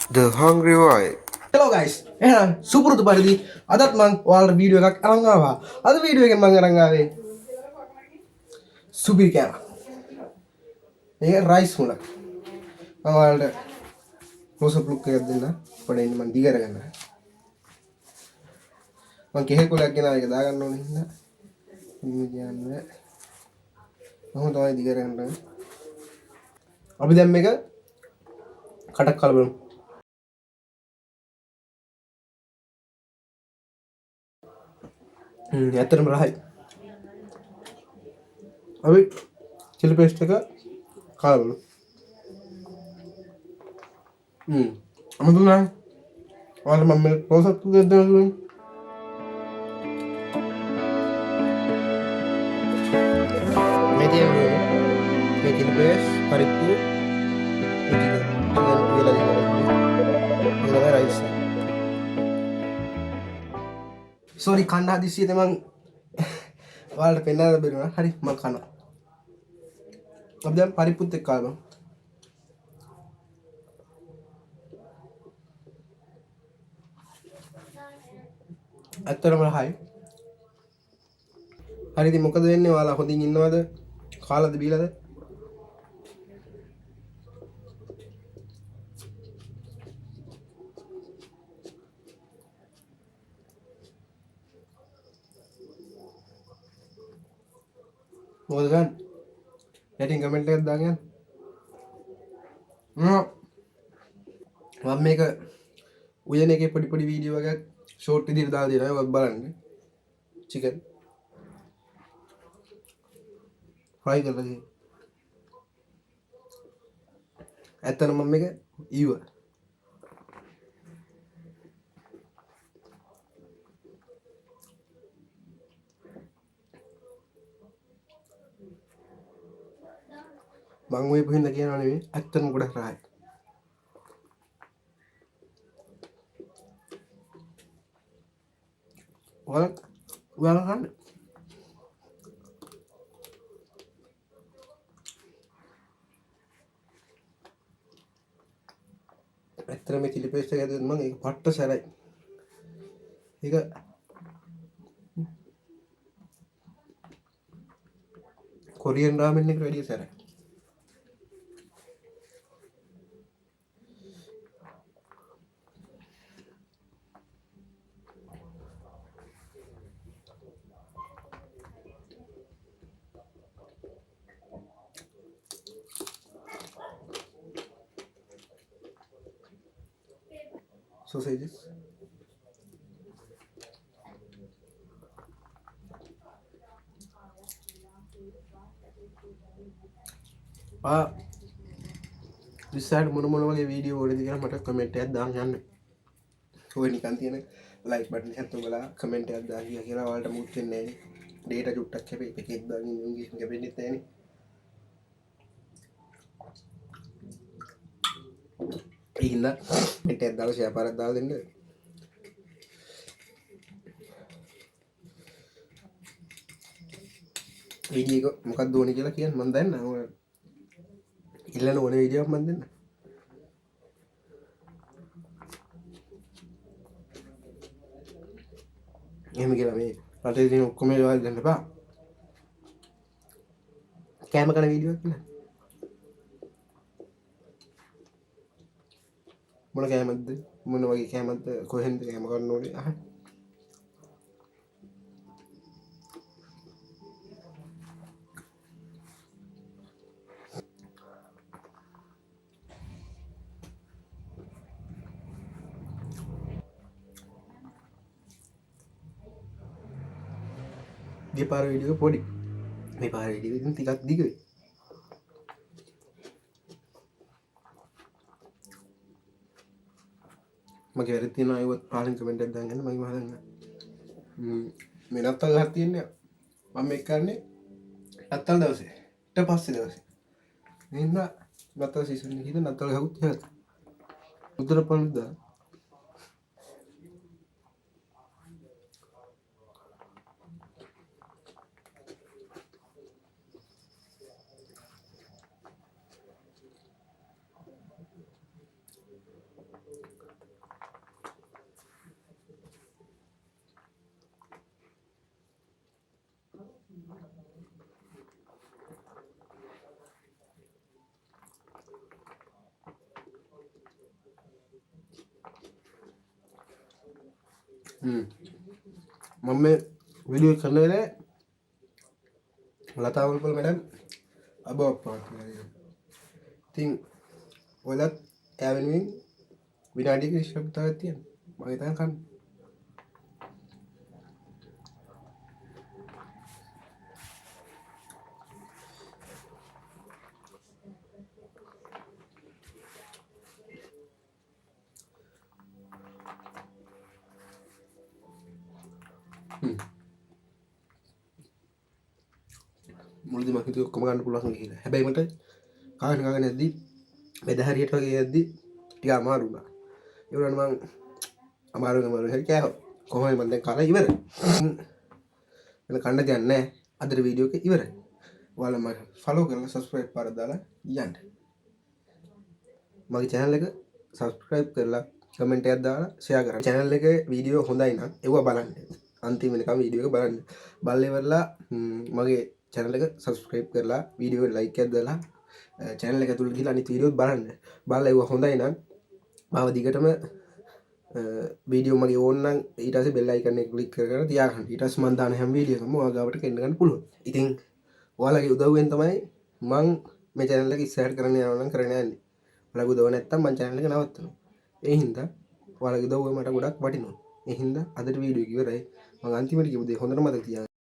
The Hungry Boy. Hello guys, එහෙනම් සුපුරුදු පරිදි අදත් මම ඔයාලට වීඩියෝ එකක් අරන් ආවා. අද වීඩියෝ එකෙන් මම අරන් ආවේ සුපිරි කෑම. මේක රයිස් මුලක්. මම ඔයාලට රෝස ප්ලුක් එකක් දෙන්න. පොඩ්ඩක් ඉන්න මම දිග අරගන්න. මම කෙහෙල් කොලයක් ගෙනාවා ඒක දාගන්න ඕනේ හින්දා. මේ කියන්නේ මම තමයි දිග අරගන්න. අපි දැන් මේක කටක් කාලා බලමු. ඇත්තටම රහයි. අපි චිලි පේස්ට් එක කාලා බලමු. අමුතුනා ඔයාලට මම මේ රෝස් ප්ලුක් එක දෙන්න. මේ තියෙන්නේ මේ චිලි පේස්ට් පරිප්පු රයිස්. සෝරි කන්න හදිස්සියේ තමන් ඔයාලට පෙන්නන්න බැරි වුණා. හරි මම කනවා. අපි දැන් පරිප්පුත් එක්ක කාලා බලමු. ඇත්තටම රහයි. හරි ඉතින් මොකද වෙන්නේ? ඔයාලා හොඳින් ඉන්නවද? කාලාද බීලාද? මොකද ගන්න? යටින් කමෙන්ට් එකක් දාගෙන යන්න. මම මේක උයන එකේ පොඩි පොඩි වීඩියෝ එකක් ෂෝට් විදිහට දාලා දෙනවා. ඔයගොල්ලෝ බලන්න. චිකන් ෆ්‍රයි කරලා තියෙනවා. ඇත්තටම මම මේක ඊවා. මං ඔය පුහින්ද කියනවා නෙවෙයි. ඇත්තටම ගොඩක් රහයි. ඔයාලා කන්න. ඇත්තටම මේ චිලි පේස්ට් එක ඇතුලේ මම ඒක පට්ට සැරයි. ඒක කොරියන් රාමෙන් එකට වැඩිය සැරයි. sausages. විසාඩ් මොන වගේ වීඩියෝ ඕනද කියලා මට කමෙන්ට් එකක් දාන්න යන්න. ඔය නිකන් තියෙන ලයික් බටන් එකත් ඔයාලා කමෙන්ට් එකක් දාන්න කියලා ඔයාලට මුත් වෙන්නේ නැහැ නේ. ඩේටා චුට්ටක් හැබැයි එකෙක් දාගෙන ඉන්නේ කැපෙන්නේ නැහැ නේ. ඉන්න මෙට දාලා ෂෙයා පාරක් දාලා දෙන්න. වීඩියෝ එක මොකක්ද ඕනේ කියලා කියන්න මම දන්නා. ඔය ඉල්ලන ඕනේ වීඩියෝ එකක් මම දෙන්න. එහෙම කියලා මේ රටේ තියෙන ඔක්කොම ඒවා දෙන්න එපා. කැම කන වීඩියෝ එකක් කියලා. මොන කෑමක්ද? මොන වගේ කෑමක්ද? කොහෙන්ද කෑම ගන්න ඕනේ? අහන්න. ගිය පාර වීඩියෝ එක පොඩි. මේ පාර වීඩියෝ එක ටිකක් දිගයි. මගේ වැරදි තියෙනවා ඒවත් පාලින් කමෙන්ට් එකක් දාන්න මම හදන්න. මේ නත්තල් ගහක් තියෙන්නේ මම මේක කරන්නේ නත්තල් දවසේ ඊට පස්සේ දවසේ. එහෙනම් නත්තල් සීසන් එකේ නත්තල් ගහුත් හදන්න. උදේට පන්දා මම මේ වීඩියෝ කරන වෙලාවේ ලතාවල්පොල මැඩම් අබවක් පාත්තුනා. ඉතින් ඔයලත් එයා වෙනුවෙන් විනාඩියක නිශ්ශබ්දතාවයක් තියන්න. මම හිතන්නේ කන්න. මුලදී මම හිතුවේ ඔක්කොම ගන්න පුළුවන් කියලා. හැබැයි මට කාගෙන යද්දි බෙද හරියට වගේ යද්දි ටික අමාරු වුණා. ඒ වුණාට මම අමාරු හරි කෑවා. කොහොමද මම දැන් කාලා ඉවරයි. වෙන කන්න දෙයක් නැහැ. අදට වීඩියෝ එක ඉවරයි. ඔයාලා මම ෆලෝ කරලා සබ්ස්ක්‍රයිබ් පාරක් දාලා යන්න. මගේ channel එක සබ්ස්ක්‍රයිබ් කරලා කමෙන්ට් එකක් දාලා ෂෙයා කරන්න. channel එකේ වීඩියෝ හොඳයි නම් ඒව බලන්න. අන්තිම වෙනකම් වීඩියෝ එක බලන්න. බලලා ඉවරලා මගේ channel එක සබස්ක්‍රයිබ් කරලා වීඩියෝ එකට ලයික් එකක් දාලා channel එක ඇතුළට ගිහලා අනිත් වීඩියෝත් බලන්න. බලලා ඒව හොඳයි නම් මාව දිගටම වීඩියෝ මගේ ඕන නම් ඊට පස්සේ බෙල් අයිකන් එක ක්ලික් කරගෙන තියාගන්න. ඊට පස්සේ මම දාන හැම වීඩියෝ එකම ඔයාලා ගාවට ගෙන්න ගන්න පුළුවන්. ඉතින් ඔයාලගේ උදව්වෙන් තමයි මම මේ channel එක ඉස්සරහට කරගෙන යනවා නම් කරගෙන යන්නේ. ඔයාලගේ උදව්ව නැත්තම් මම channel එක නවත්තනවා. ඒ හින්දා ඔයාලගේ උදව්ව මට ගොඩක් වටිනවා. ඒ හින්දා අදට වීඩියෝ එක ඉවරයි. මම අන්තිමට කියපු දේ හොඳට මතක තියාගන්න.